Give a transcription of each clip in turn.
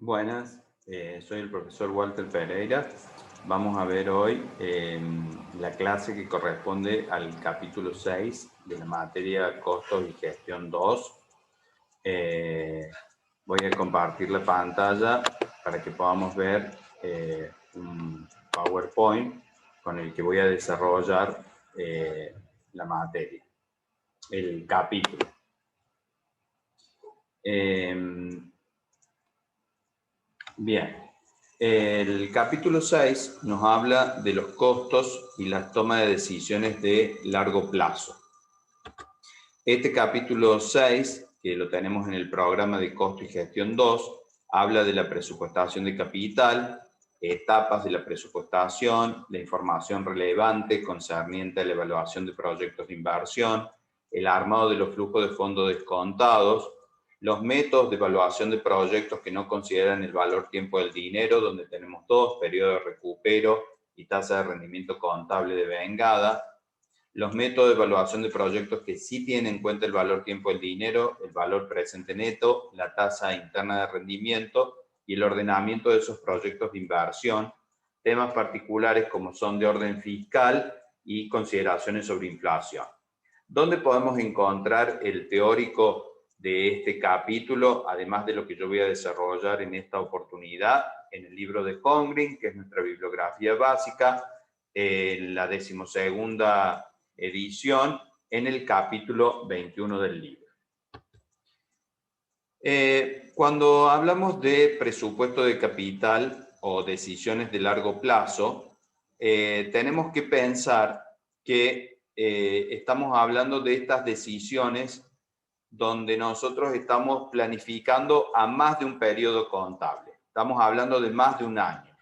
Buenas, soy el profesor Walter Pereira. Vamos a ver hoy la clase que corresponde al capítulo 6 de la materia Costos y Gestión 2. Voy a compartir la pantalla para que podamos ver un PowerPoint con el que voy a desarrollar la materia, el capítulo. Bien, el capítulo 6 nos habla de los costos y la toma de decisiones de largo plazo. Este capítulo 6, que lo tenemos en el programa de Costo y Gestión 2, habla de la presupuestación de capital, etapas de la presupuestación, la información relevante concerniente a la evaluación de proyectos de inversión, el armado de los flujos de fondos descontados, los métodos de evaluación de proyectos que no consideran el valor tiempo del dinero, donde tenemos dos, periodo de recupero y tasa de rendimiento contable de vengada, los métodos de evaluación de proyectos que sí tienen en cuenta el valor tiempo del dinero, el valor presente neto, la tasa interna de rendimiento y el ordenamiento de esos proyectos de inversión, temas particulares como son de orden fiscal y consideraciones sobre inflación. ¿Dónde podemos encontrar el teórico de este capítulo, además de lo que yo voy a desarrollar en esta oportunidad? En el libro de Holmgren, que es nuestra bibliografía básica, en la 12ª edición, en el capítulo 21 del libro. Cuando hablamos de presupuesto de capital o decisiones de largo plazo, tenemos que pensar que estamos hablando de estas decisiones donde nosotros estamos planificando a más de un periodo contable. Estamos hablando de más de un año.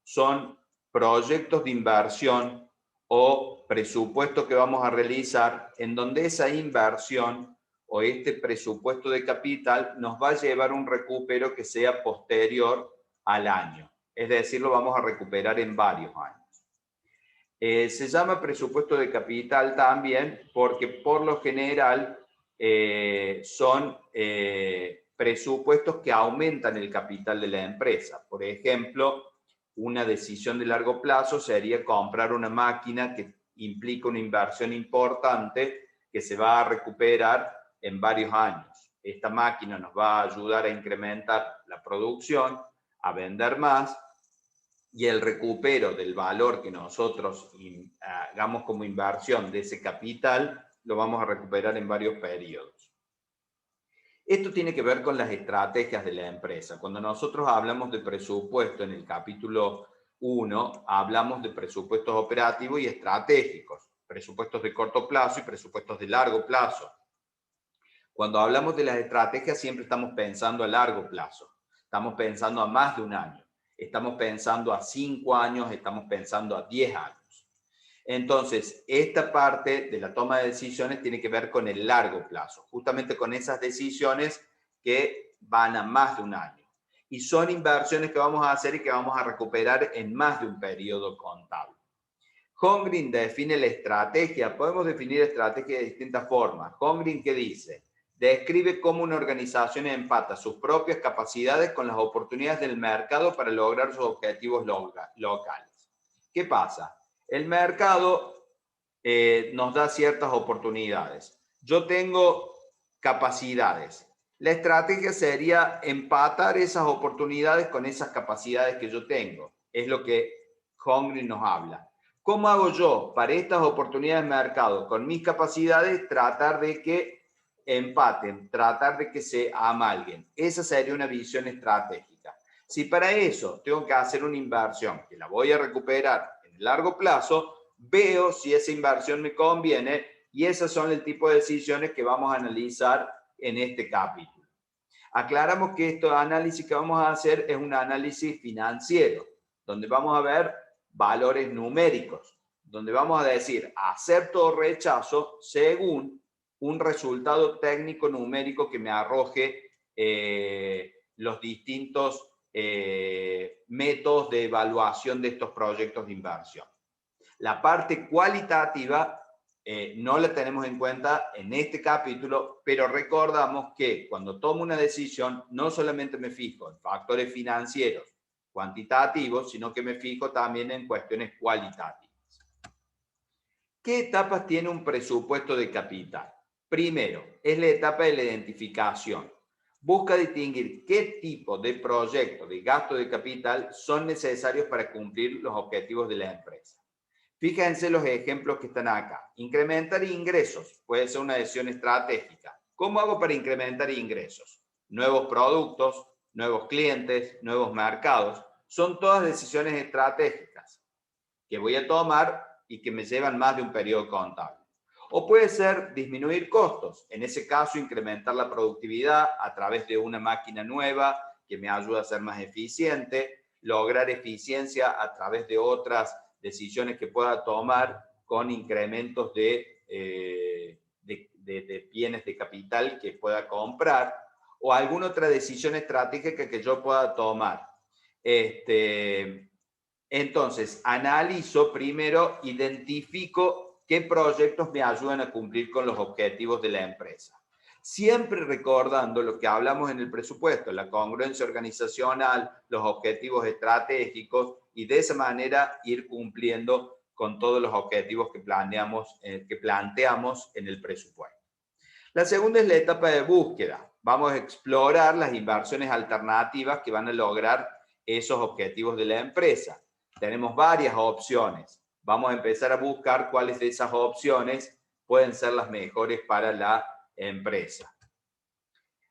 Son proyectos de inversión o presupuestos que vamos a realizar en donde esa inversión o este presupuesto de capital nos va a llevar un recupero que sea posterior al año. Es decir, lo vamos a recuperar en varios años. Se llama presupuesto de capital también porque por lo general son presupuestos que aumentan el capital de la empresa. Por ejemplo, una decisión de largo plazo sería comprar una máquina que implica una inversión importante que se va a recuperar en varios años. Esta máquina nos va a ayudar a incrementar la producción, a vender más, y el recupero del valor que nosotros hagamos como inversión de ese capital lo vamos a recuperar en varios periodos. Esto tiene que ver con las estrategias de la empresa. Cuando nosotros hablamos de presupuesto en el capítulo 1, hablamos de presupuestos operativos y estratégicos, presupuestos de corto plazo y presupuestos de largo plazo. Cuando hablamos de las estrategias siempre estamos pensando a largo plazo, estamos pensando a más de un año. Estamos pensando a 5 años, estamos pensando a 10 años. Entonces, esta parte de la toma de decisiones tiene que ver con el largo plazo, justamente con esas decisiones que van a más de un año. Y son inversiones que vamos a hacer y que vamos a recuperar en más de un periodo contable. Holmgren define la estrategia. Podemos definir estrategia de distintas formas. Holmgren, ¿qué dice? Describe cómo una organización empata sus propias capacidades con las oportunidades del mercado para lograr sus objetivos locales. ¿Qué pasa? El mercado nos da ciertas oportunidades. Yo tengo capacidades. La estrategia sería empatar esas oportunidades con esas capacidades que yo tengo. Es lo que Holmgren nos habla. ¿Cómo hago yo para estas oportunidades de mercado con mis capacidades tratar de que empaten, tratar de que se amalguen? Esa sería una visión estratégica. Si para eso tengo que hacer una inversión que la voy a recuperar en el largo plazo, veo si esa inversión me conviene y esos son el tipo de decisiones que vamos a analizar en este capítulo. Aclaramos que este análisis que vamos a hacer es un análisis financiero, donde vamos a ver valores numéricos, donde vamos a decir acepto o rechazo según un resultado técnico numérico que me arroje los distintos métodos de evaluación de estos proyectos de inversión. La parte cualitativa no la tenemos en cuenta en este capítulo, pero recordamos que cuando tomo una decisión, no solamente me fijo en factores financieros cuantitativos, sino que me fijo también en cuestiones cualitativas. ¿Qué etapas tiene un presupuesto de capital? Primero, es la etapa de la identificación. Busca distinguir qué tipo de proyectos de gasto de capital son necesarios para cumplir los objetivos de la empresa. Fíjense los ejemplos que están acá. Incrementar ingresos puede ser una decisión estratégica. ¿Cómo hago para incrementar ingresos? Nuevos productos, nuevos clientes, nuevos mercados. Son todas decisiones estratégicas que voy a tomar y que me llevan más de un periodo contable. O puede ser disminuir costos. En ese caso, incrementar la productividad a través de una máquina nueva que me ayuda a ser más eficiente, lograr eficiencia a través de otras decisiones que pueda tomar con incrementos de bienes de capital que pueda comprar, o alguna otra decisión estratégica que yo pueda tomar. Entonces, analizo primero, identifico qué proyectos me ayudan a cumplir con los objetivos de la empresa. Siempre recordando lo que hablamos en el presupuesto, la congruencia organizacional, los objetivos estratégicos, y de esa manera ir cumpliendo con todos los objetivos que planteamos en el presupuesto. La segunda es la etapa de búsqueda. Vamos a explorar las inversiones alternativas que van a lograr esos objetivos de la empresa. Tenemos varias opciones. Vamos a empezar a buscar cuáles de esas opciones pueden ser las mejores para la empresa.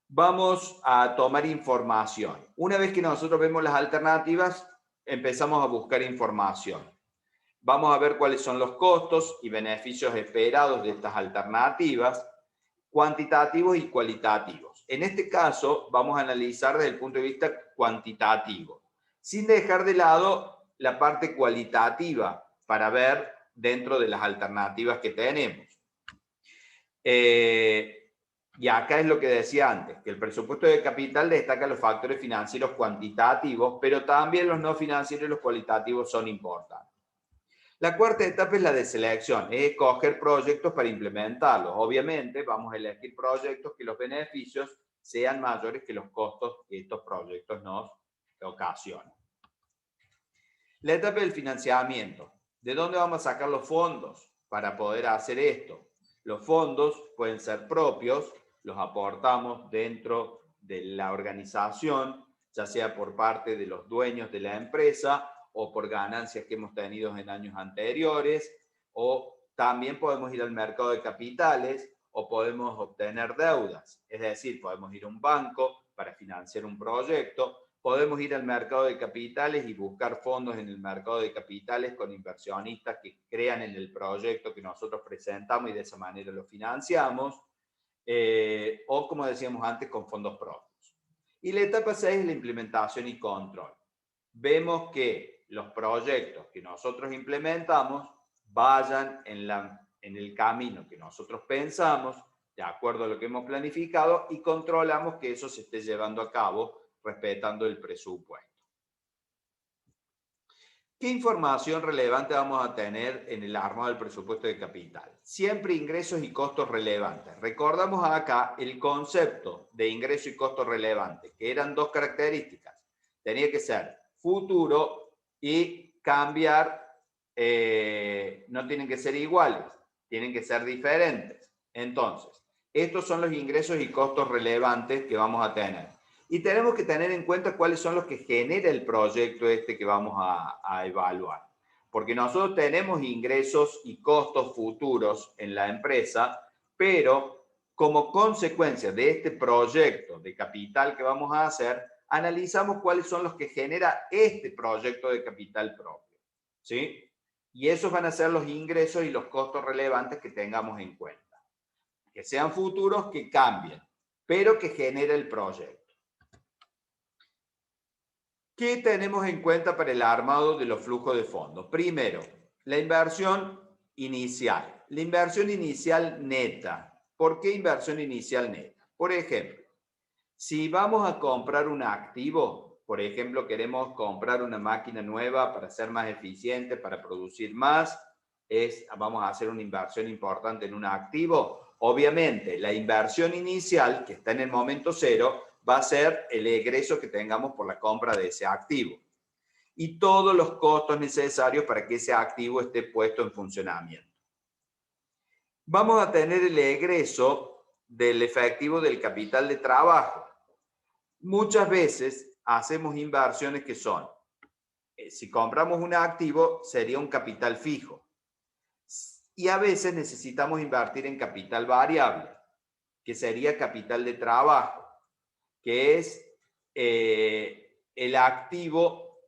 Vamos a tomar información. Una vez que nosotros vemos las alternativas, empezamos a buscar información. Vamos a ver cuáles son los costos y beneficios esperados de estas alternativas, cuantitativos y cualitativos. En este caso, vamos a analizar desde el punto de vista cuantitativo, sin dejar de lado la parte cualitativa para ver dentro de las alternativas que tenemos. Y acá es lo que decía antes, que el presupuesto de capital destaca los factores financieros cuantitativos, pero también los no financieros y los cualitativos son importantes. La cuarta etapa es la de selección, es escoger proyectos para implementarlos. Obviamente vamos a elegir proyectos que los beneficios sean mayores que los costos que estos proyectos nos ocasionan. La etapa del financiamiento. ¿De dónde vamos a sacar los fondos para poder hacer esto? Los fondos pueden ser propios, los aportamos dentro de la organización, ya sea por parte de los dueños de la empresa o por ganancias que hemos tenido en años anteriores, o también podemos ir al mercado de capitales o podemos obtener deudas, es decir, podemos ir a un banco para financiar un proyecto, podemos ir al mercado de capitales y buscar fondos en el mercado de capitales con inversionistas que crean en el proyecto que nosotros presentamos y de esa manera lo financiamos, o como decíamos antes, con fondos propios. Y la etapa 6 es la implementación y control. Vemos que los proyectos que nosotros implementamos vayan en el camino que nosotros pensamos, de acuerdo a lo que hemos planificado, y controlamos que eso se esté llevando a cabo respetando el presupuesto. ¿Qué información relevante vamos a tener en el armado del presupuesto de capital? Siempre ingresos y costos relevantes. Recordamos acá el concepto de ingreso y costo relevante, que eran dos características. Tenía que ser futuro y cambiar, no tienen que ser iguales, tienen que ser diferentes. Entonces, estos son los ingresos y costos relevantes que vamos a tener. Y tenemos que tener en cuenta cuáles son los que genera el proyecto que vamos a evaluar. Porque nosotros tenemos ingresos y costos futuros en la empresa, pero como consecuencia de este proyecto de capital que vamos a hacer, analizamos cuáles son los que genera este proyecto de capital propio, ¿sí? Y esos van a ser los ingresos y los costos relevantes que tengamos en cuenta. Que sean futuros, que cambien, pero que genere el proyecto. ¿Qué tenemos en cuenta para el armado de los flujos de fondos? Primero, la inversión inicial. La inversión inicial neta. ¿Por qué inversión inicial neta? Por ejemplo, si vamos a comprar un activo, por ejemplo, queremos comprar una máquina nueva para ser más eficiente, para producir más, vamos a hacer una inversión importante en un activo, obviamente la inversión inicial, que está en el momento cero, va a ser el egreso que tengamos por la compra de ese activo y todos los costos necesarios para que ese activo esté puesto en funcionamiento. Vamos a tener el egreso del efectivo del capital de trabajo. Muchas veces hacemos inversiones que son, si compramos un activo, sería un capital fijo. Y a veces necesitamos invertir en capital variable, que sería capital de trabajo, que es el activo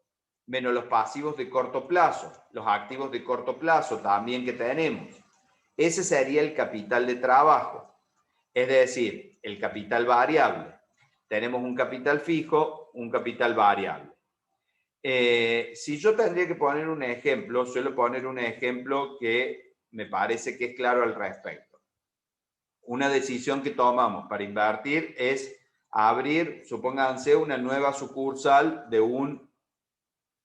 menos los pasivos de corto plazo, los activos de corto plazo también que tenemos. Ese sería el capital de trabajo, es decir, el capital variable. Tenemos un capital fijo, un capital variable. Si yo tendría que poner un ejemplo, suelo poner un ejemplo que me parece que es claro al respecto. Una decisión que tomamos para invertir es abrir, supónganse, una nueva sucursal de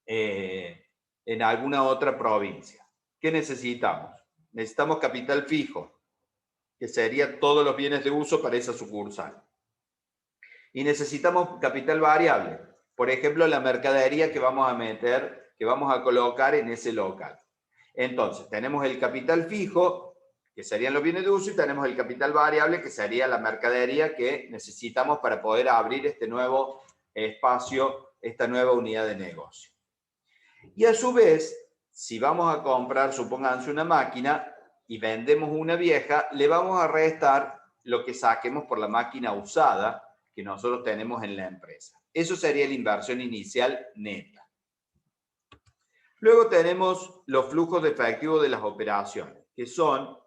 en alguna otra provincia. ¿Qué necesitamos? Necesitamos capital fijo, que sería todos los bienes de uso para esa sucursal. Y necesitamos capital variable, por ejemplo, la mercadería que vamos a meter, que vamos a colocar en ese local. Entonces, tenemos el capital fijo, que serían los bienes de uso, y tenemos el capital variable, que sería la mercadería que necesitamos para poder abrir este nuevo espacio, esta nueva unidad de negocio. Y a su vez, si vamos a comprar, supónganse, una máquina y vendemos una vieja, le vamos a restar lo que saquemos por la máquina usada que nosotros tenemos en la empresa. Eso sería la inversión inicial neta. Luego tenemos los flujos de efectivo de las operaciones, que son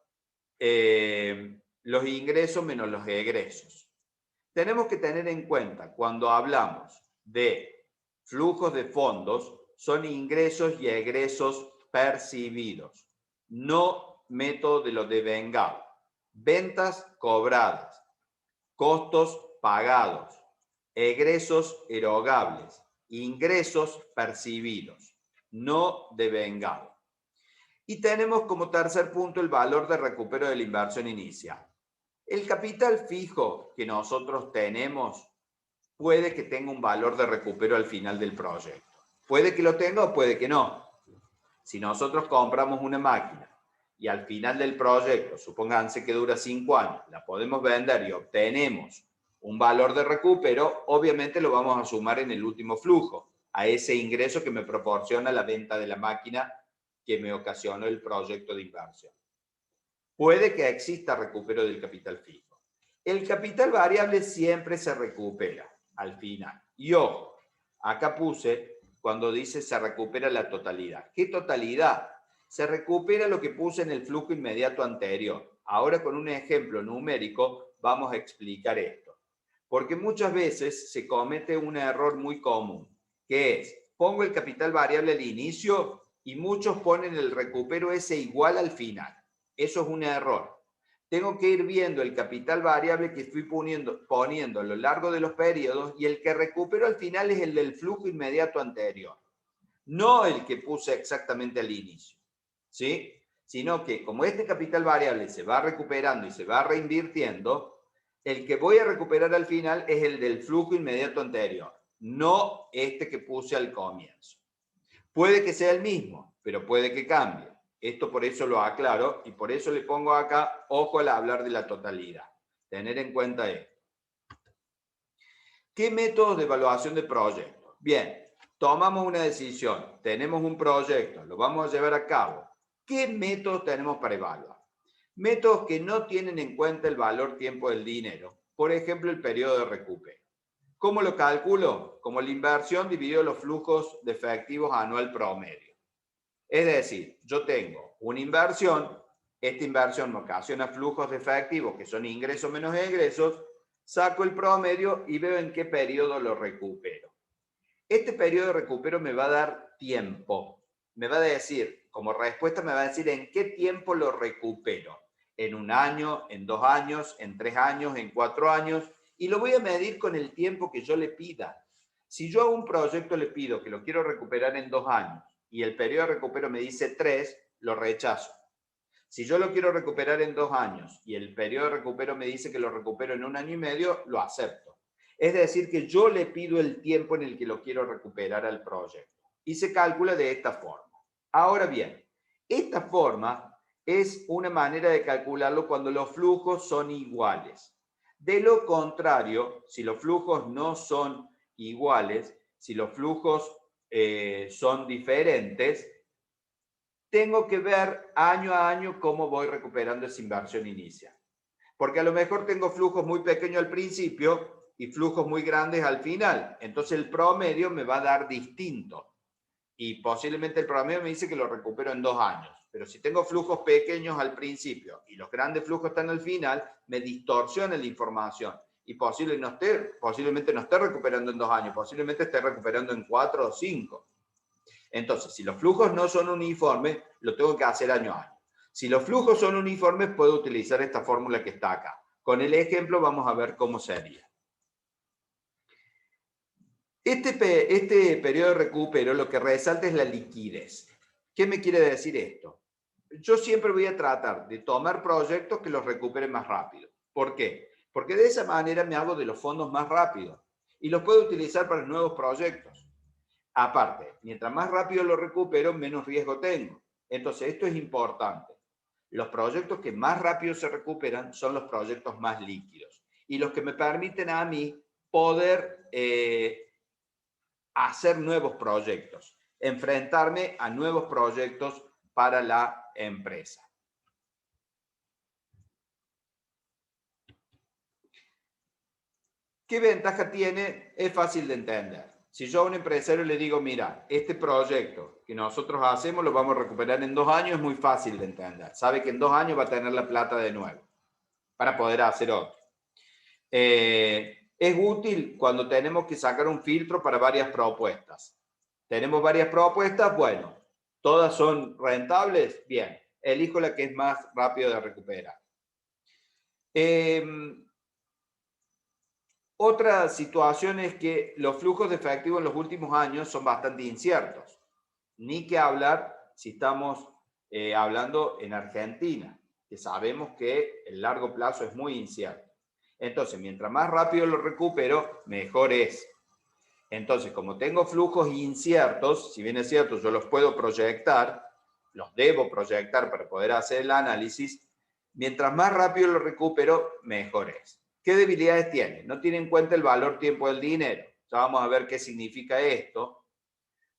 los ingresos menos los egresos. Tenemos que tener en cuenta, cuando hablamos de flujos de fondos, son ingresos y egresos percibidos, no método de lo devengado. Ventas cobradas, costos pagados, egresos erogables, ingresos percibidos, no devengados. Y tenemos como tercer punto el valor de recupero de la inversión inicial. El capital fijo que nosotros tenemos puede que tenga un valor de recupero al final del proyecto. Puede que lo tenga o puede que no. Si nosotros compramos una máquina y al final del proyecto, supónganse que dura 5 años, la podemos vender y obtenemos un valor de recupero, obviamente lo vamos a sumar en el último flujo, a ese ingreso que me proporciona la venta de la máquina que me ocasionó el proyecto de inversión. Puede que exista recupero del capital fijo. El capital variable siempre se recupera al final. Y ojo, acá puse cuando dice se recupera la totalidad. ¿Qué totalidad? Se recupera lo que puse en el flujo inmediato anterior. Ahora con un ejemplo numérico vamos a explicar esto. Porque muchas veces se comete un error muy común, que es, pongo el capital variable al inicio y muchos ponen el recupero ese igual al final. Eso es un error. Tengo que ir viendo el capital variable que fui poniendo a lo largo de los periodos y el que recupero al final es el del flujo inmediato anterior, no el que puse exactamente al inicio, ¿sí? Sino que como este capital variable se va recuperando y se va reinvirtiendo, el que voy a recuperar al final es el del flujo inmediato anterior, no este que puse al comienzo. Puede que sea el mismo, pero puede que cambie. Esto por eso lo aclaro y por eso le pongo acá, ojo al hablar de la totalidad. Tener en cuenta esto. ¿Qué métodos de evaluación de proyectos? Bien, tomamos una decisión, tenemos un proyecto, lo vamos a llevar a cabo. ¿Qué métodos tenemos para evaluar? Métodos que no tienen en cuenta el valor tiempo del dinero. Por ejemplo, el periodo de recupero. ¿Cómo lo calculo? Como la inversión dividido los flujos de efectivos anual promedio. Es decir, yo tengo una inversión, esta inversión me ocasiona flujos de efectivos que son ingresos menos egresos, saco el promedio y veo en qué periodo lo recupero. Este periodo de recupero me va a dar tiempo, me va a decir, como respuesta me va a decir en qué tiempo lo recupero. En 1 año, en 2 años, en 3 años, en 4 años, y lo voy a medir con el tiempo que yo le pida. Si yo a un proyecto le pido que lo quiero recuperar en 2 años, y el periodo de recupero me dice 3, lo rechazo. Si yo lo quiero recuperar en 2 años y el periodo de recupero me dice que lo recupero en 1 año y medio, lo acepto. Es decir, que yo le pido el tiempo en el que lo quiero recuperar al proyecto. Y se calcula de esta forma. Ahora bien, esta forma es una manera de calcularlo cuando los flujos son iguales. De lo contrario, si los flujos no son iguales, si los flujos son diferentes, tengo que ver año a año cómo voy recuperando esa inversión inicial. Porque a lo mejor tengo flujos muy pequeños al principio y flujos muy grandes al final. Entonces el promedio me va a dar distinto. Y posiblemente el promedio me dice que lo recupero en 2 años. Pero si tengo flujos pequeños al principio y los grandes flujos están al final, me distorsiona la información. Y posiblemente no esté recuperando en 2 años, posiblemente esté recuperando en 4 o 5. Entonces, si los flujos no son uniformes, lo tengo que hacer año a año. Si los flujos son uniformes, puedo utilizar esta fórmula que está acá. Con el ejemplo vamos a ver cómo sería. Este periodo de recupero lo que resalta es la liquidez. ¿Qué me quiere decir esto? Yo siempre voy a tratar de tomar proyectos que los recuperen más rápido. ¿Por qué? Porque de esa manera me hago de los fondos más rápido y los puedo utilizar para nuevos proyectos. Aparte, mientras más rápido lo recupero, menos riesgo tengo. Entonces, esto es importante. Los proyectos que más rápido se recuperan son los proyectos más líquidos y los que me permiten a mí poder hacer nuevos proyectos, enfrentarme a nuevos proyectos para la empresa. ¿Qué ventaja tiene? Es fácil de entender. Si yo a un empresario le digo, mira, este proyecto que nosotros hacemos lo vamos a recuperar en 2 años, es muy fácil de entender. Sabe que en 2 años va a tener la plata de nuevo para poder hacer otro. Es útil cuando tenemos que sacar un filtro para varias propuestas. Tenemos varias propuestas, bueno, todas son rentables, bien, elijo la que es más rápido de recuperar. Otra situación es que los flujos de efectivo en los últimos años son bastante inciertos. Ni que hablar si estamos hablando en Argentina, que sabemos que el largo plazo es muy incierto. Entonces, mientras más rápido lo recupero, mejor es. Entonces, como tengo flujos inciertos, si bien es cierto, yo los puedo proyectar, los debo proyectar para poder hacer el análisis, mientras más rápido lo recupero, mejor es. ¿Qué debilidades tiene? No tiene en cuenta el valor tiempo del dinero. Ya vamos a ver qué significa esto.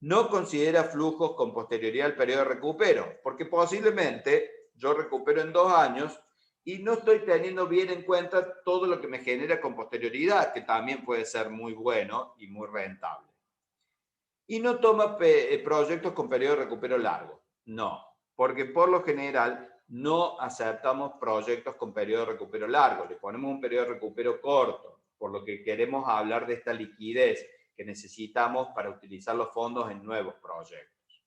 No considera flujos con posterioridad al periodo de recupero, porque posiblemente yo recupero en 2 años y no estoy teniendo bien en cuenta todo lo que me genera con posterioridad, que también puede ser muy bueno y muy rentable. Y no toma proyectos con periodo de recupero largo. No, porque por lo general no aceptamos proyectos con periodo de recupero largo. Le ponemos un periodo de recupero corto, por lo que queremos hablar de esta liquidez que necesitamos para utilizar los fondos en nuevos proyectos.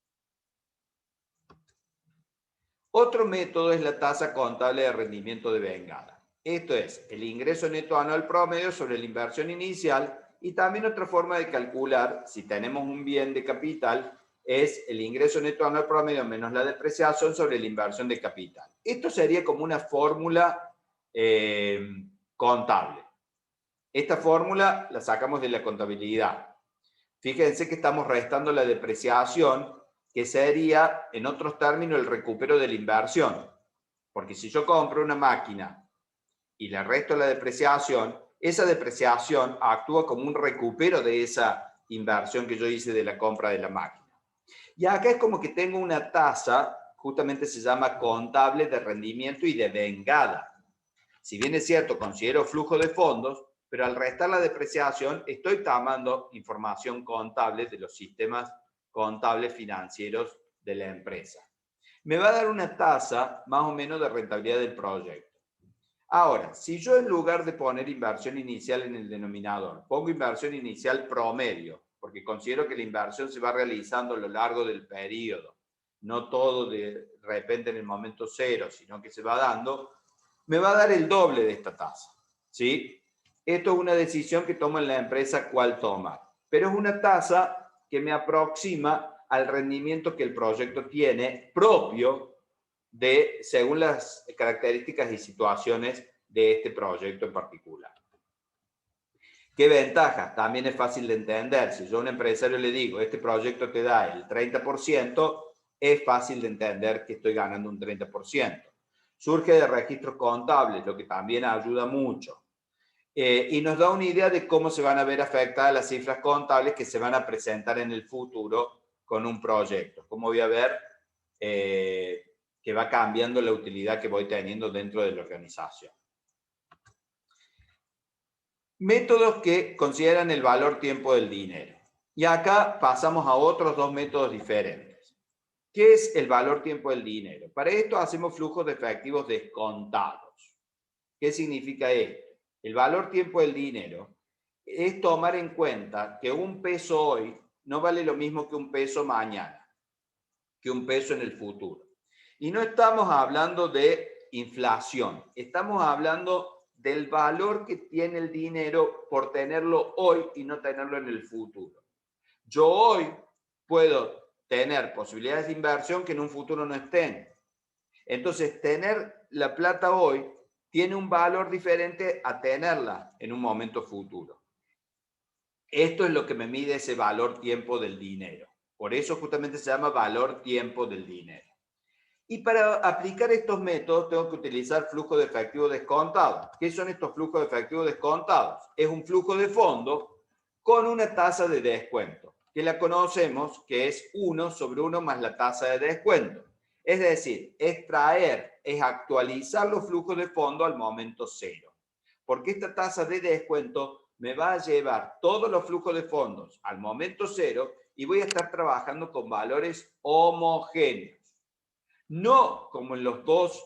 Otro método es la tasa contable de rendimiento de vengada. Esto es el ingreso neto anual promedio sobre la inversión inicial y también otra forma de calcular si tenemos un bien de capital es el ingreso neto anual promedio menos la depreciación sobre la inversión de capital. Esto sería como una fórmula contable. Esta fórmula la sacamos de la contabilidad. Fíjense que estamos restando la depreciación, que sería, en otros términos, el recupero de la inversión. Porque si yo compro una máquina y le resto la depreciación, esa depreciación actúa como un recupero de esa inversión que yo hice de la compra de la máquina. Y acá es como que tengo una tasa, justamente se llama contable de rendimiento y de vengada. Si bien es cierto, considero flujo de fondos, pero al restar la depreciación estoy tomando información contable de los sistemas contables financieros de la empresa. Me va a dar una tasa más o menos de rentabilidad del proyecto. Ahora, si yo en lugar de poner inversión inicial en el denominador, pongo inversión inicial promedio, porque considero que la inversión se va realizando a lo largo del periodo, no todo de repente en el momento cero, sino que se va dando, me va a dar el doble de esta tasa, ¿sí? Esto es una decisión que toma la empresa cuál tomar, pero es una tasa que me aproxima al rendimiento que el proyecto tiene propio según las características y situaciones de este proyecto en particular. ¿Qué ventajas? También es fácil de entender. Si yo a un empresario le digo, este proyecto te da el 30%, es fácil de entender que estoy ganando un 30%. Surge de registros contables, lo que también ayuda mucho. Y nos da una idea de cómo se van a ver afectadas las cifras contables que se van a presentar en el futuro con un proyecto. Cómo voy a ver que va cambiando la utilidad que voy teniendo dentro de la organización. Métodos que consideran el valor tiempo del dinero. Y acá pasamos a otros dos métodos diferentes. ¿Qué es el valor tiempo del dinero? Para esto hacemos flujos de efectivos descontados. ¿Qué significa esto? El valor tiempo del dinero es tomar en cuenta que un peso hoy no vale lo mismo que un peso mañana, que un peso en el futuro. Y no estamos hablando de inflación, estamos hablando del valor que tiene el dinero por tenerlo hoy y no tenerlo en el futuro. Yo hoy puedo tener posibilidades de inversión que en un futuro no estén. Entonces, tener la plata hoy tiene un valor diferente a tenerla en un momento futuro. Esto es lo que me mide ese valor tiempo del dinero. Por eso justamente se llama valor tiempo del dinero. Y para aplicar estos métodos tengo que utilizar flujo de efectivo descontado. ¿Qué son estos flujos de efectivo descontados? Es un flujo de fondo con una tasa de descuento, que la conocemos que es 1 sobre 1 más la tasa de descuento. Es decir, es actualizar los flujos de fondo al momento cero. Porque esta tasa de descuento me va a llevar todos los flujos de fondos al momento cero y voy a estar trabajando con valores homogéneos. No como en los dos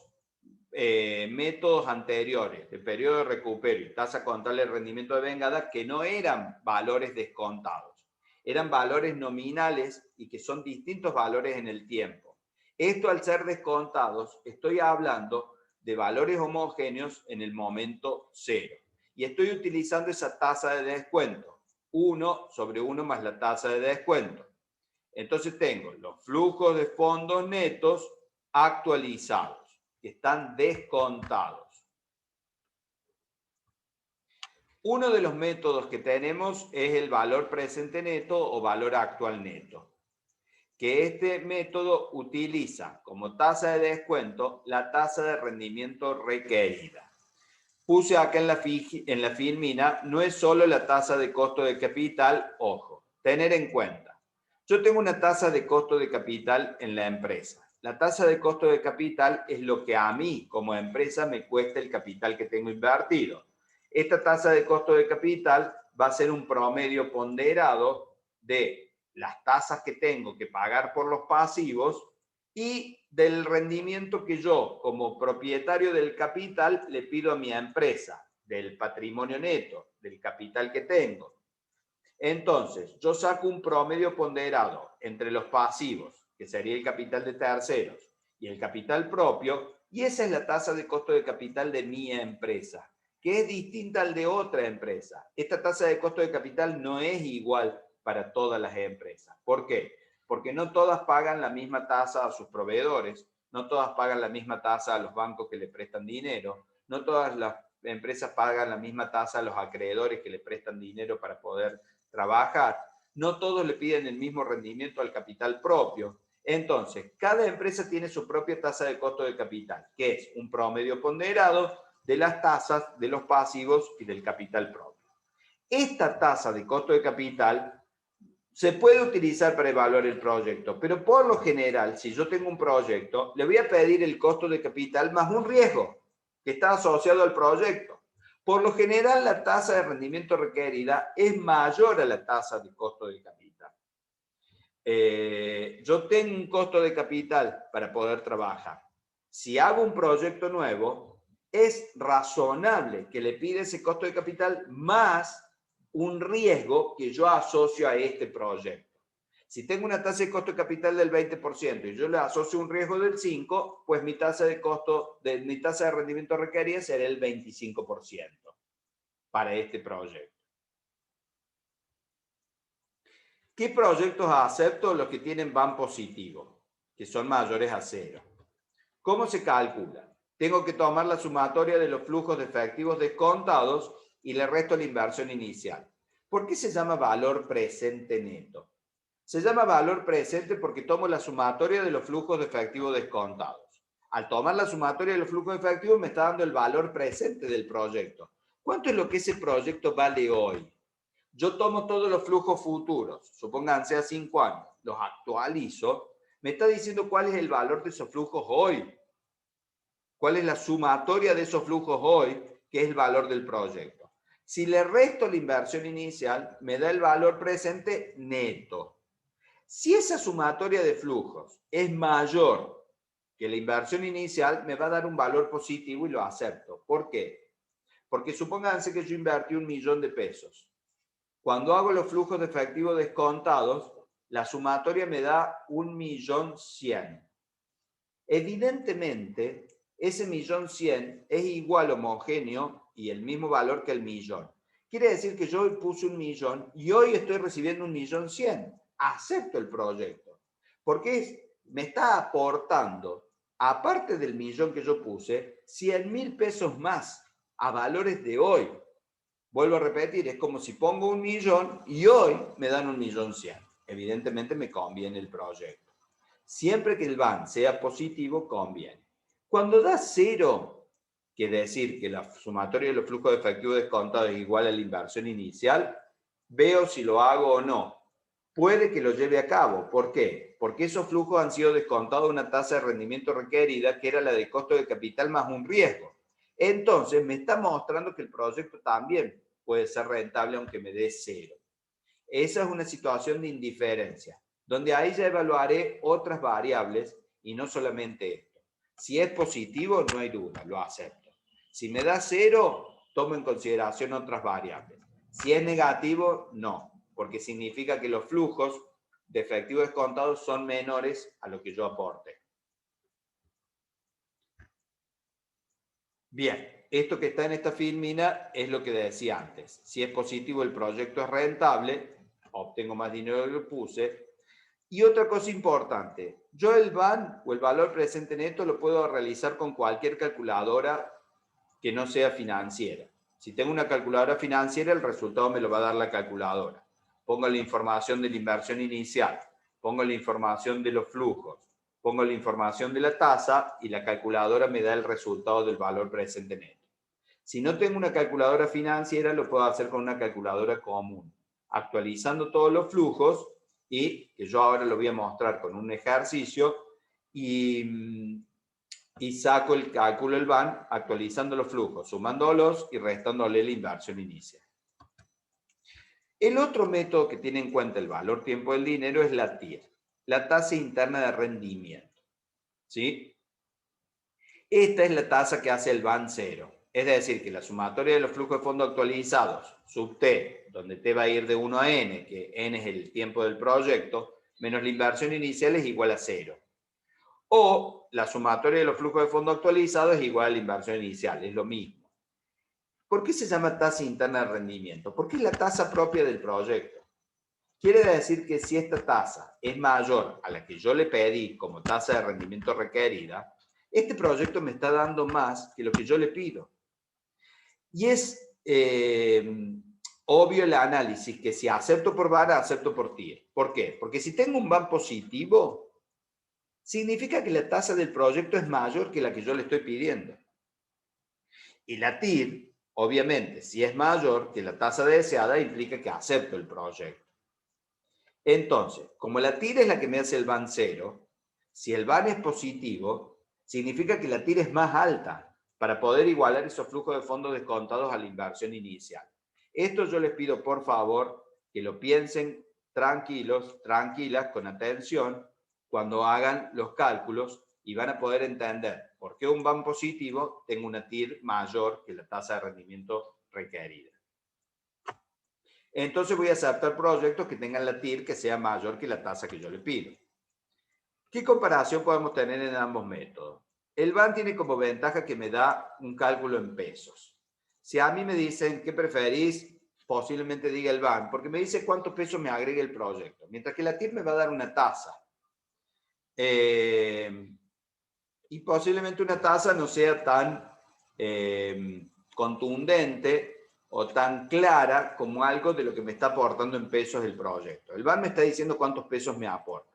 métodos anteriores, de periodo de recupero y tasa contable de rendimiento de vengada, que no eran valores descontados, eran valores nominales y que son distintos valores en el tiempo. Esto al ser descontados, estoy hablando de valores homogéneos en el momento cero. Y estoy utilizando esa tasa de descuento, 1 sobre 1 más la tasa de descuento. Entonces tengo los flujos de fondos netos actualizados, que están descontados. Uno de los métodos que tenemos es el valor presente neto o valor actual neto, que este método utiliza como tasa de descuento la tasa de rendimiento requerida. Puse acá en la filmina, no es solo la tasa de costo de capital, ojo, tener en cuenta. Yo tengo una tasa de costo de capital en la empresa. La tasa de costo de capital es lo que a mí como empresa me cuesta el capital que tengo invertido. Esta tasa de costo de capital va a ser un promedio ponderado de las tasas que tengo que pagar por los pasivos y del rendimiento que yo como propietario del capital le pido a mi empresa, del patrimonio neto, del capital que tengo. Entonces, yo saco un promedio ponderado entre los pasivos, que sería el capital de terceros, y el capital propio, y esa es la tasa de costo de capital de mi empresa, que es distinta al de otra empresa. Esta tasa de costo de capital no es igual para todas las empresas. ¿Por qué? Porque no todas pagan la misma tasa a sus proveedores, no todas pagan la misma tasa a los bancos que le prestan dinero, no todas las empresas pagan la misma tasa a los acreedores que le prestan dinero para poder trabajar, no todos le piden el mismo rendimiento al capital propio. Entonces, cada empresa tiene su propia tasa de costo de capital, que es un promedio ponderado de las tasas de los pasivos y del capital propio. Esta tasa de costo de capital se puede utilizar para evaluar el proyecto, pero por lo general, si yo tengo un proyecto, le voy a pedir el costo de capital más un riesgo que está asociado al proyecto. Por lo general, la tasa de rendimiento requerida es mayor a la tasa de costo de capital. Yo tengo un costo de capital para poder trabajar. Si hago un proyecto nuevo, es razonable que le pida ese costo de capital más un riesgo que yo asocio a este proyecto. Si tengo una tasa de costo de capital del 20% y yo le asocio un riesgo del 5%, pues mi tasa de rendimiento requerida será el 25% para este proyecto. ¿Qué proyectos acepto? Los que tienen van positivo, que son mayores a 0. ¿Cómo se calcula? Tengo que tomar la sumatoria de los flujos de efectivos descontados y le resto la inversión inicial. ¿Por qué se llama valor presente neto? Se llama valor presente porque tomo la sumatoria de los flujos de efectivos descontados. Al tomar la sumatoria de los flujos de efectivos me está dando el valor presente del proyecto. ¿Cuánto es lo que ese proyecto vale hoy? Yo tomo todos los flujos futuros, supónganse a 5 años, los actualizo, me está diciendo cuál es el valor de esos flujos hoy. ¿Cuál es la sumatoria de esos flujos hoy, que es el valor del proyecto? Si le resto la inversión inicial, me da el valor presente neto. Si esa sumatoria de flujos es mayor que la inversión inicial, me va a dar un valor positivo y lo acepto. ¿Por qué? Porque supónganse que yo invertí 1.000.000 de pesos. Cuando hago los flujos de efectivo descontados, la sumatoria me da 1.100.000. Evidentemente, ese 1.100.000 es igual homogéneo y el mismo valor que el millón. Quiere decir que yo puse 1.000.000 y hoy estoy recibiendo 1.100.000. Acepto el proyecto. Porque me está aportando, aparte del millón que yo puse, 100.000 pesos más a valores de hoy. Vuelvo a repetir, es como si pongo 1.000.000 y hoy me dan 1.100.000. Evidentemente me conviene el proyecto. Siempre que el VAN sea positivo, conviene. Cuando da 0, quiere decir que la sumatoria de los flujos de efectivo descontados es igual a la inversión inicial, veo si lo hago o no. Puede que lo lleve a cabo. ¿Por qué? Porque esos flujos han sido descontados de una tasa de rendimiento requerida, que era la de costo de capital más un riesgo. Entonces, me está mostrando que el proyecto también puede ser rentable aunque me dé 0. Esa es una situación de indiferencia, donde ahí ya evaluaré otras variables y no solamente esto. Si es positivo, no hay duda, lo acepto. Si me da 0, tomo en consideración otras variables. Si es negativo, no, porque significa que los flujos de efectivo descontados son menores a lo que yo aporte. Bien, esto que está en esta filmina es lo que decía antes. Si es positivo, el proyecto es rentable, obtengo más dinero de lo que puse. Y otra cosa importante, yo el VAN o el valor presente neto lo puedo realizar con cualquier calculadora que no sea financiera. Si tengo una calculadora financiera, el resultado me lo va a dar la calculadora. Pongo la información de la inversión inicial, pongo la información de los flujos, pongo la información de la tasa y la calculadora me da el resultado del valor presente neto. Si no tengo una calculadora financiera, lo puedo hacer con una calculadora común, actualizando todos los flujos y que yo ahora lo voy a mostrar con un ejercicio y saco el cálculo del VAN actualizando los flujos, sumándolos y restándole la inversión inicial. El otro método que tiene en cuenta el valor tiempo del dinero es la TIR, la tasa interna de rendimiento. ¿Sí? Esta es la tasa que hace el VAN 0. Es decir, que la sumatoria de los flujos de fondo actualizados, sub T, donde T va a ir de 1 a N, que N es el tiempo del proyecto, menos la inversión inicial es igual a 0. O la sumatoria de los flujos de fondo actualizados es igual a la inversión inicial, es lo mismo. ¿Por qué se llama tasa interna de rendimiento? Porque es la tasa propia del proyecto. Quiere decir que si esta tasa es mayor a la que yo le pedí como tasa de rendimiento requerida, este proyecto me está dando más que lo que yo le pido. Y es obvio el análisis que si acepto por VAN, acepto por TIR. ¿Por qué? Porque si tengo un VAN positivo, significa que la tasa del proyecto es mayor que la que yo le estoy pidiendo. Y la TIR, obviamente, si es mayor que la tasa deseada, implica que acepto el proyecto. Entonces, como la TIR es la que me hace el VAN 0, si el VAN es positivo, significa que la TIR es más alta para poder igualar esos flujos de fondos descontados a la inversión inicial. Esto yo les pido, por favor, que lo piensen tranquilos, tranquilas, con atención, cuando hagan los cálculos y van a poder entender por qué un VAN positivo tengo una TIR mayor que la tasa de rendimiento requerida. Entonces voy a aceptar proyectos que tengan la TIR que sea mayor que la tasa que yo le pido. ¿Qué comparación podemos tener en ambos métodos? El VAN tiene como ventaja que me da un cálculo en pesos. Si a mí me dicen qué preferís, posiblemente diga el VAN, porque me dice cuántos pesos me agrega el proyecto, mientras que la TIR me va a dar una tasa. Y y posiblemente una tasa no sea tan contundente o tan clara como algo de lo que me está aportando en pesos el proyecto. El BAN me está diciendo cuántos pesos me aporta.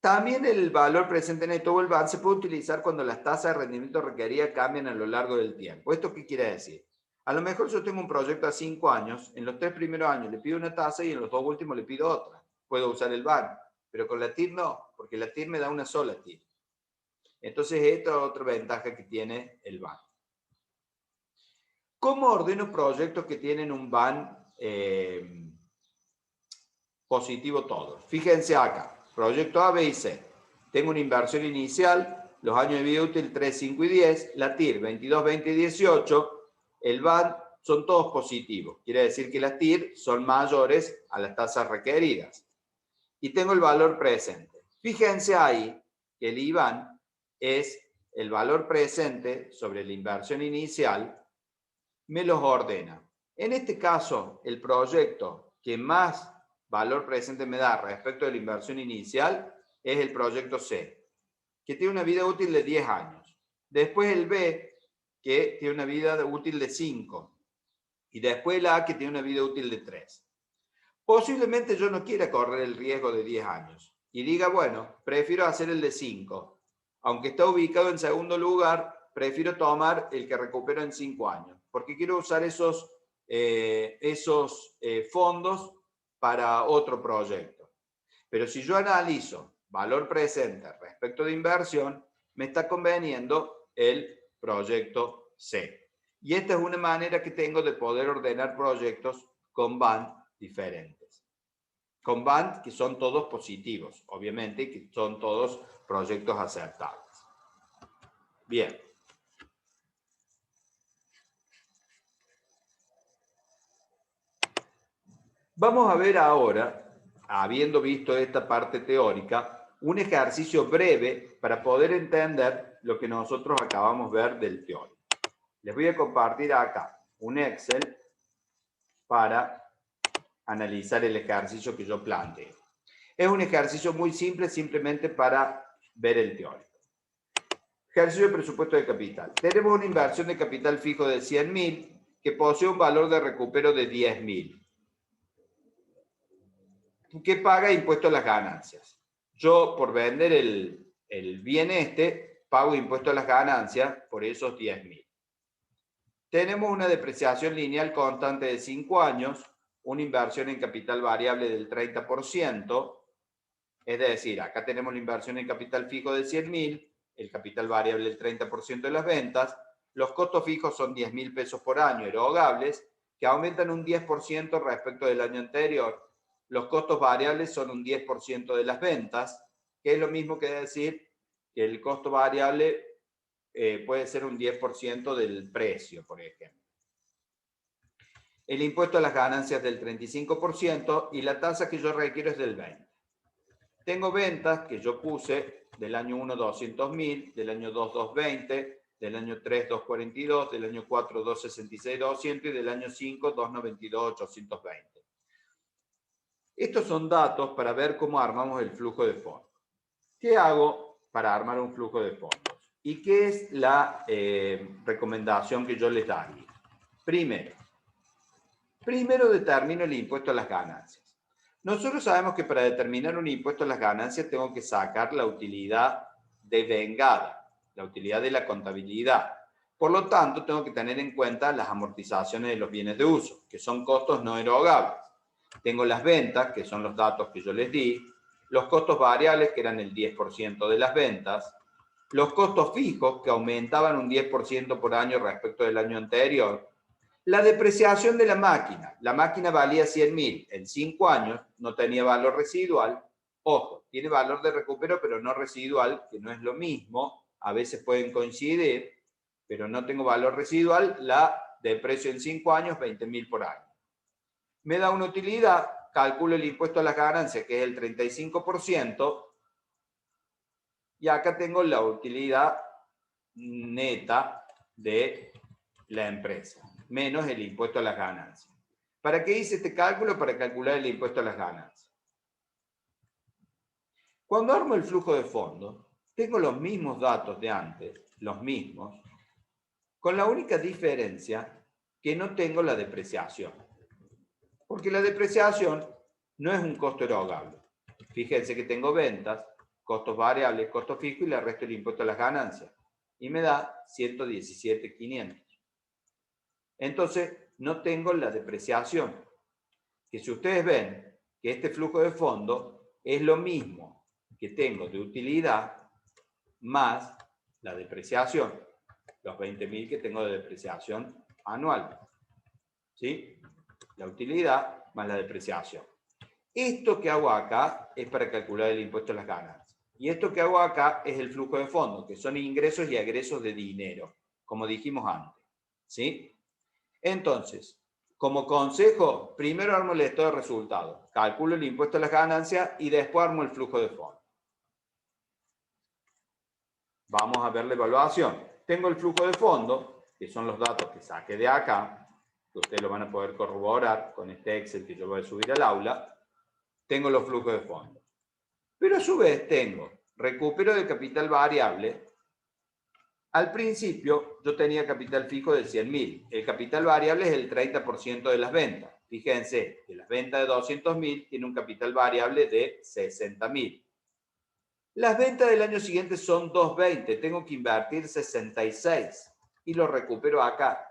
También el valor presente neto o el BAN se puede utilizar cuando las tasas de rendimiento requeridas cambian a lo largo del tiempo. ¿Esto qué quiere decir? A lo mejor yo tengo un proyecto a 5 años, en los 3 primeros años le pido una tasa y en los 2 últimos le pido otra. Puedo usar el BAN, pero con la TIR no, porque la TIR me da una sola TIR. Entonces esta es otra ventaja que tiene el BAN. ¿Cómo ordeno proyectos que tienen un BAN positivo todos? Fíjense acá, proyecto A, B y C. Tengo una inversión inicial, los años de vida útil 3, 5 y 10, la TIR 22, 20 y 18, el BAN son todos positivos. Quiere decir que las TIR son mayores a las tasas requeridas. Y tengo el valor presente. Fíjense ahí que el IBAN es el valor presente sobre la inversión inicial, me los ordena. En este caso, el proyecto que más valor presente me da respecto de la inversión inicial es el proyecto C, que tiene una vida útil de 10 años. Después el B, que tiene una vida útil de 5. Y después el A, que tiene una vida útil de 3. Posiblemente yo no quiera correr el riesgo de 10 años y diga, bueno, prefiero hacer el de 5. Aunque está ubicado en segundo lugar, prefiero tomar el que recupero en 5 años, porque quiero usar esos fondos para otro proyecto. Pero si yo analizo valor presente respecto de inversión, me está conveniendo el proyecto C. Y esta es una manera que tengo de poder ordenar proyectos con BAN diferentes. Con BAN que son todos positivos, obviamente, que son todos proyectos aceptables. Bien. Vamos a ver ahora, habiendo visto esta parte teórica, un ejercicio breve para poder entender lo que nosotros acabamos de ver del teórico. Les voy a compartir acá un Excel para analizar el ejercicio que yo planteo. Es un ejercicio muy simple, simplemente para ver el teórico. Ejercicio de presupuesto de capital. Tenemos una inversión de capital fijo de 100.000 que posee un valor de recupero de 10.000. ¿Qué paga impuesto a las ganancias? Yo, por vender el bien pago impuesto a las ganancias por esos 10.000. Tenemos una depreciación lineal constante de 5 años, una inversión en capital variable del 30%, es decir, acá tenemos la inversión en capital fijo de 100.000, el capital variable del 30% de las ventas, los costos fijos son 10.000 pesos por año erogables, que aumentan un 10% respecto del año anterior. Los costos variables son un 10% de las ventas, que es lo mismo que decir que el costo variable puede ser un 10% del precio, por ejemplo. El impuesto a las ganancias del 35% y la tasa que yo requiero es del 20%. Tengo ventas que yo puse del año 1, 200.000, del año 2, 220, del año 3, 242, del año 4, 266, 200 y del año 5, 292, 820. Estos son datos para ver cómo armamos el flujo de fondos. ¿Qué hago para armar un flujo de fondos? ¿Y qué es la recomendación que yo les daría? Primero determino el impuesto a las ganancias. Nosotros sabemos que para determinar un impuesto a las ganancias tengo que sacar la utilidad devengada, la utilidad de la contabilidad. Por lo tanto, tengo que tener en cuenta las amortizaciones de los bienes de uso, que son costos no erogables. Tengo las ventas, que son los datos que yo les di, los costos variables, que eran el 10% de las ventas, los costos fijos, que aumentaban un 10% por año respecto del año anterior, la depreciación de la máquina valía 100.000, en 5 años no tenía valor residual, ojo, tiene valor de recupero pero no residual, que no es lo mismo, a veces pueden coincidir, pero no tengo valor residual, la deprecio en 5 años, 20.000 por año. Me da una utilidad, calculo el impuesto a las ganancias, que es el 35%, y acá tengo la utilidad neta de la empresa, menos el impuesto a las ganancias. ¿Para qué hice este cálculo? Para calcular el impuesto a las ganancias. Cuando armo el flujo de fondo, tengo los mismos datos de antes, los mismos, con la única diferencia que no tengo la depreciación. Porque la depreciación no es un costo erogable. Fíjense que tengo ventas, costos variables, costo fijo y le resto el impuesto a las ganancias. Y me da 117.500. Entonces, no tengo la depreciación. Que si ustedes ven que este flujo de fondo es lo mismo que tengo de utilidad más la depreciación, los 20.000 que tengo de depreciación anual. ¿Sí? La utilidad más la depreciación. Esto que hago acá es para calcular el impuesto a las ganancias. Y esto que hago acá es el flujo de fondo, que son ingresos y egresos de dinero, como dijimos antes. ¿Sí? Entonces, como consejo, primero armo el estado de resultados, calculo el impuesto a las ganancias y después armo el flujo de fondo. Vamos a ver la evaluación. Tengo el flujo de fondo, que son los datos que saqué de acá, que ustedes lo van a poder corroborar con este Excel que yo voy a subir al aula. Tengo los flujos de fondo. Pero a su vez tengo recupero de capital variable. Al principio yo tenía capital fijo de 100.000. El capital variable es el 30% de las ventas. Fíjense que las ventas de 200.000 tienen un capital variable de 60.000. Las ventas del año siguiente son 220. Tengo que invertir 66 y lo recupero acá.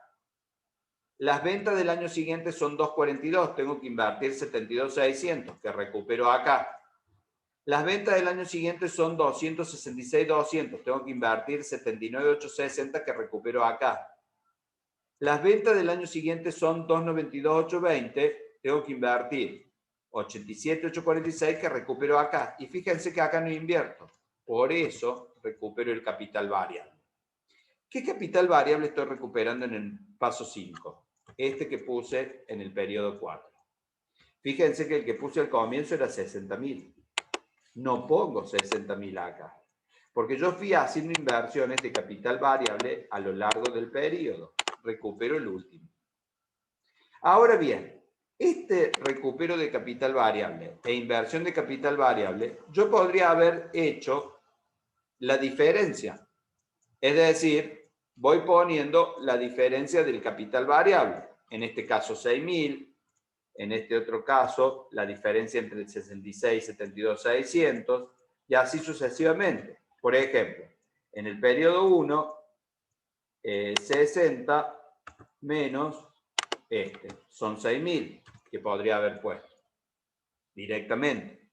Las ventas del año siguiente son 242. Tengo que invertir 72.600 que recupero acá. Las ventas del año siguiente son 266.200. Tengo que invertir 79.860 que recupero acá. Las ventas del año siguiente son 292.820. Tengo que invertir 87.846 que recupero acá. Y fíjense que acá no invierto. Por eso recupero el capital variable. ¿Qué capital variable estoy recuperando en el paso 5? Este que puse en el periodo 4. Fíjense que el que puse al comienzo era 60.000. No pongo 60.000 acá, porque yo fui haciendo inversiones de capital variable a lo largo del periodo. Recupero el último. Ahora bien, este recupero de capital variable e inversión de capital variable, yo podría haber hecho la diferencia. Es decir, voy poniendo la diferencia del capital variable. En este caso 6.000. En este otro caso, la diferencia entre el 66 y 72.600, y así sucesivamente. Por ejemplo, en el periodo 1, 60 menos este, son 6.000, que podría haber puesto directamente.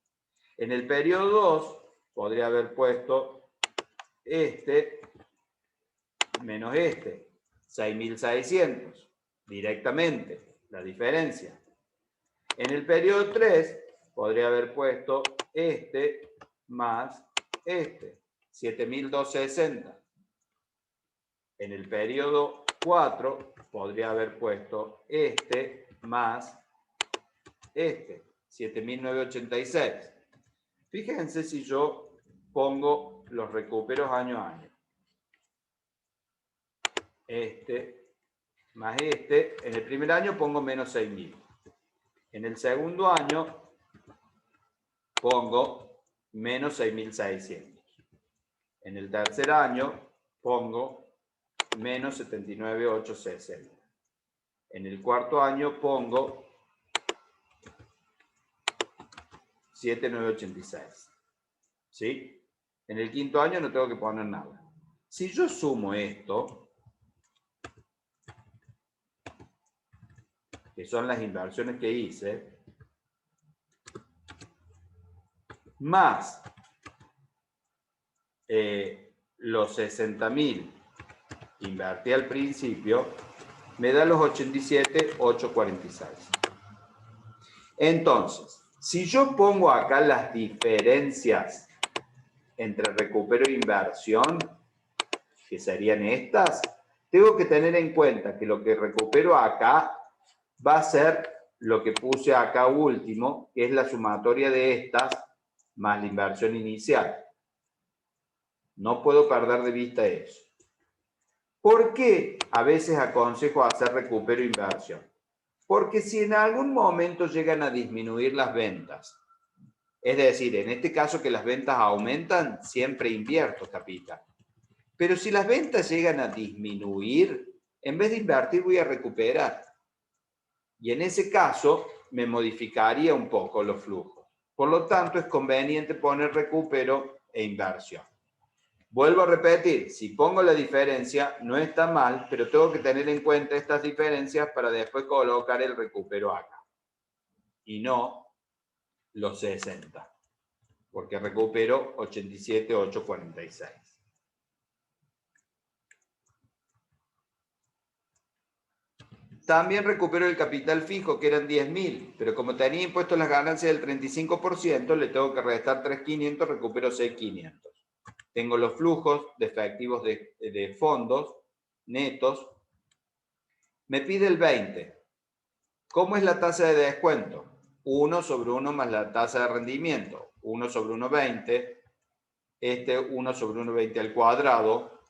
En el periodo 2, podría haber puesto este menos este, 6.600, directamente, la diferencia. En el periodo 3, podría haber puesto este más este, 7.260. En el periodo 4, podría haber puesto este más este, 7.986. Fíjense si yo pongo los recuperos año a año. Este más este. En el primer año pongo menos 6.000. En el segundo año pongo menos 6.600. En el tercer año pongo menos 79.860. En el cuarto año pongo 7.986. ¿Sí? En el quinto año no tengo que poner nada. Si yo sumo esto, que son las inversiones que hice, más los 60.000 que invertí al principio, me da los 87.846. Entonces, si yo pongo acá las diferencias entre recupero e inversión, que serían estas, tengo que tener en cuenta que lo que recupero acá va a ser lo que puse acá último, que es la sumatoria de estas más la inversión inicial. No puedo perder de vista eso. ¿Por qué a veces aconsejo hacer recupero e inversión? Porque si en algún momento llegan a disminuir las ventas Es decir, en este caso que las ventas aumentan, siempre invierto capital. Pero si las ventas llegan a disminuir, en vez de invertir voy a recuperar. Y en ese caso me modificaría un poco los flujos. Por lo tanto, es conveniente poner recupero e inversión. Vuelvo a repetir, si pongo la diferencia, no está mal, pero tengo que tener en cuenta estas diferencias para después colocar el recupero acá. Y no los 60, porque recupero 87,846. También recupero el capital fijo, que eran 10.000, pero como tenía impuesto las ganancias del 35%, le tengo que restar 3.500, recupero 6.500. Tengo los flujos de efectivos de fondos netos. Me pide el 20. ¿Cómo es la tasa de descuento? 1 sobre 1 más la tasa de rendimiento. 1 sobre 1,20. 1 sobre 1,20 al cuadrado.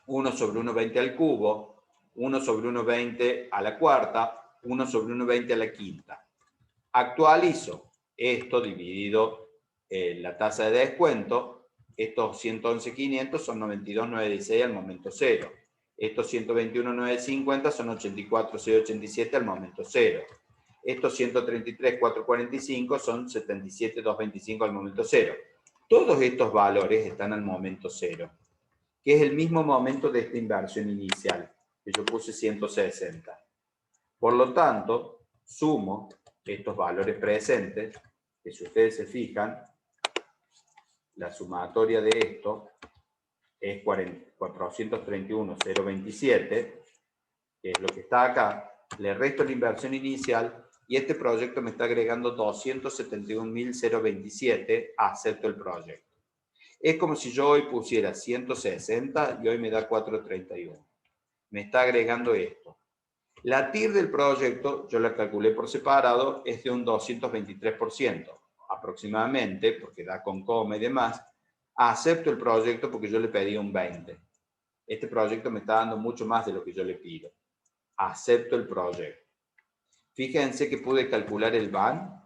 1 sobre 1,20 al cubo. 1 sobre 1,20 a la cuarta. 1 sobre 1,20 a la quinta. Actualizo esto dividido en la tasa de descuento. Estos 111.500 son 92.916 al momento cero. Estos 121.950 son 84.687 al momento cero. Estos 133.445 son 77.225 al momento cero. Todos estos valores están al momento cero, que es el mismo momento de esta inversión inicial, que yo puse 160. Por lo tanto, sumo estos valores presentes, que si ustedes se fijan, la sumatoria de esto es 431.027, que es lo que está acá. Le resto la inversión inicial y este proyecto me está agregando 271.027. Acepto el proyecto. Es como si yo hoy pusiera 160 y hoy me da 431. Me está agregando esto. La TIR del proyecto, yo la calculé por separado, es de un 223%. Aproximadamente, porque da con coma y demás. Acepto el proyecto porque yo le pedí un 20. Este proyecto me está dando mucho más de lo que yo le pido. Acepto el proyecto. Fíjense que pude calcular el BAN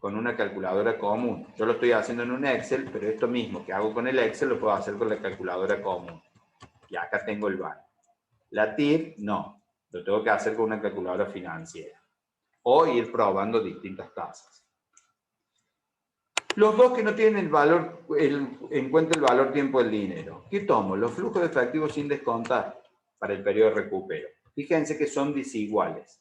con una calculadora común. Yo lo estoy haciendo en un Excel, pero esto mismo que hago con el Excel lo puedo hacer con la calculadora común. Y acá tengo el BAN. La TIR, no. Lo tengo que hacer con una calculadora financiera. O ir probando distintas tasas. Los dos que no tienen el valor, en cuenta el valor tiempo del dinero. ¿Qué tomo? Los flujos de efectivo sin descontar para el periodo de recupero. Fíjense que son desiguales.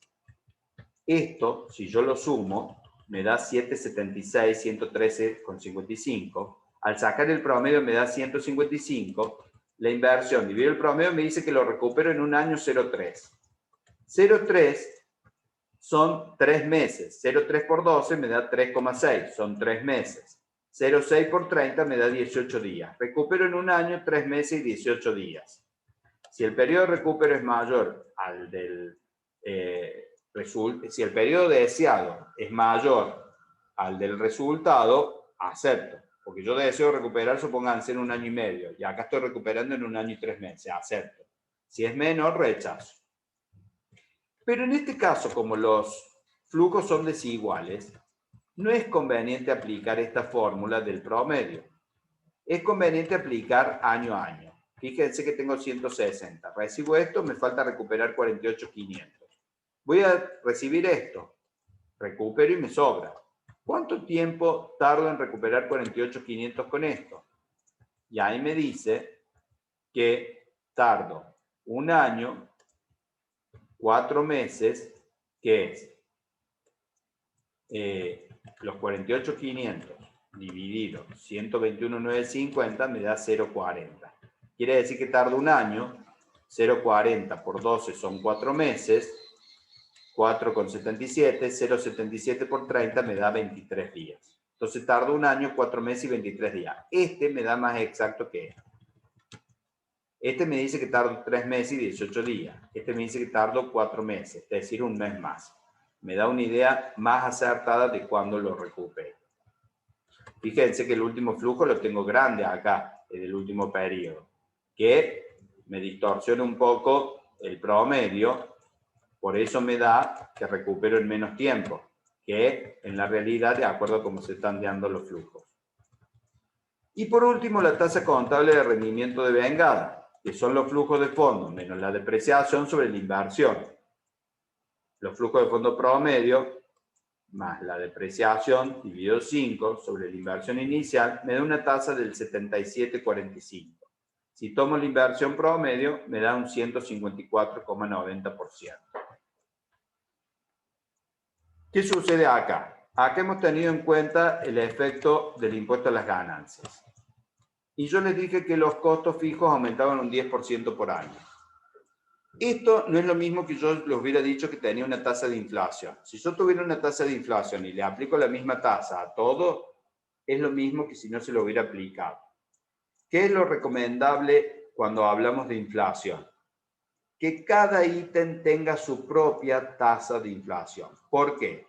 Esto, si yo lo sumo, me da 776, 113,55. Al sacar el promedio me da 155. La inversión dividido el promedio me dice que lo recupero en un año 0,3. 0,3 son 3 meses. 0,3 por 12 me da 3,6. Son 3 meses. 0,6 por 30 me da 18 días. Recupero en un año 3 meses y 18 días. Si el periodo de recupero es mayor al del... si el periodo deseado es mayor al del resultado, acepto. Porque yo deseo recuperar, supónganse, en un año y medio. Y acá estoy recuperando en un año y 3 meses. Acepto. Si es menor, rechazo. Pero en este caso, como los flujos son desiguales, no es conveniente aplicar esta fórmula del promedio. Es conveniente aplicar año a año. Fíjense que tengo 160. Recibo esto, me falta recuperar 48.500. Voy a recibir esto. Recupero y me sobra. ¿Cuánto tiempo tardo en recuperar 48.500 con esto? Y ahí me dice que tardo un año, 4 meses, que es los 48.500 dividido 121.950 me da 0,40. Quiere decir que tardo un año. 0,40 por 12 son 4 meses. 4,77. 0,77 por 30 me da 23 días. Entonces tardo un año, 4 meses y 23 días. Este me da más exacto que este. Este me dice que tardo 3 meses y 18 días. Este me dice que tardo 4 meses, es decir, un mes más. Me da una idea más acertada de cuándo lo recupero. Fíjense que el último flujo lo tengo grande acá, en el último periodo, que me distorsiona un poco el promedio, por eso me da que recupero en menos tiempo. que en la realidad de acuerdo a cómo se están dando los flujos. Y por último, la tasa contable de rendimiento de vengada, que son los flujos de fondo menos la depreciación sobre la inversión. Los flujos de fondo promedio más la depreciación dividido 5 sobre la inversión inicial me da una tasa del 77,45. Si tomo la inversión promedio, me da un 154,90%. ¿Qué sucede acá? Acá hemos tenido en cuenta el efecto del impuesto a las ganancias. Y yo les dije que los costos fijos aumentaban un 10% por año. Esto no es lo mismo que yo les hubiera dicho que tenía una tasa de inflación. Si yo tuviera una tasa de inflación y le aplico la misma tasa a todo, es lo mismo que si no se lo hubiera aplicado. ¿Qué es lo recomendable cuando hablamos de inflación? Que cada ítem tenga su propia tasa de inflación. ¿Por qué?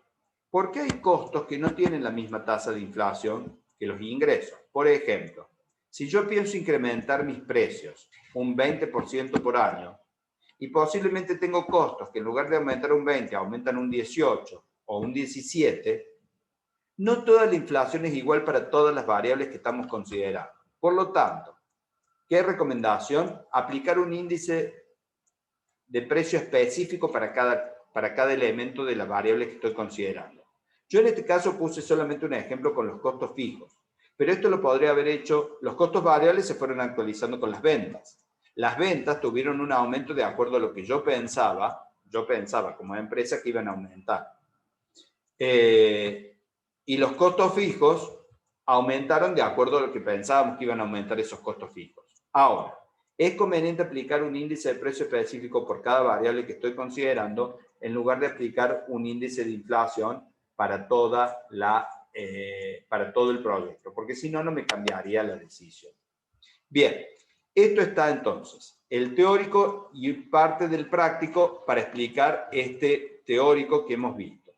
Porque hay costos que no tienen la misma tasa de inflación que los ingresos. Por ejemplo, si yo pienso incrementar mis precios un 20% por año, y posiblemente tengo costos que en lugar de aumentar un 20, aumentan un 18 o un 17, no toda la inflación es igual para todas las variables que estamos considerando. Por lo tanto, ¿qué recomendación? Aplicar un índice de precio específico para cada elemento de las variables que estoy considerando. Yo en este caso puse solamente un ejemplo con los costos fijos, pero esto lo podría haber hecho, los costos variables se fueron actualizando con las ventas. Las ventas tuvieron un aumento de acuerdo a lo que yo pensaba como empresa que iban a aumentar. Y los costos fijos aumentaron de acuerdo a lo que pensábamos que iban a aumentar esos costos fijos. Ahora, es conveniente aplicar un índice de precio específico por cada variable que estoy considerando en lugar de aplicar un índice de inflación para todo el proyecto, porque si no, no me cambiaría la decisión. Bien, esto está entonces, el teórico y parte del práctico para explicar este teórico que hemos visto.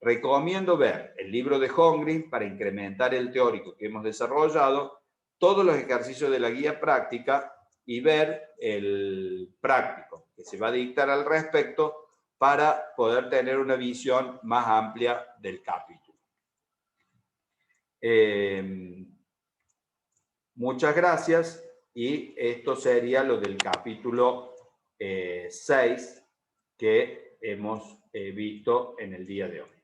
Recomiendo ver el libro de Holmgren para incrementar el teórico que hemos desarrollado, todos los ejercicios de la guía práctica y ver el práctico que se va a dictar al respecto para poder tener una visión más amplia del capítulo. Muchas gracias y esto sería lo del capítulo 6 que hemos visto en el día de hoy.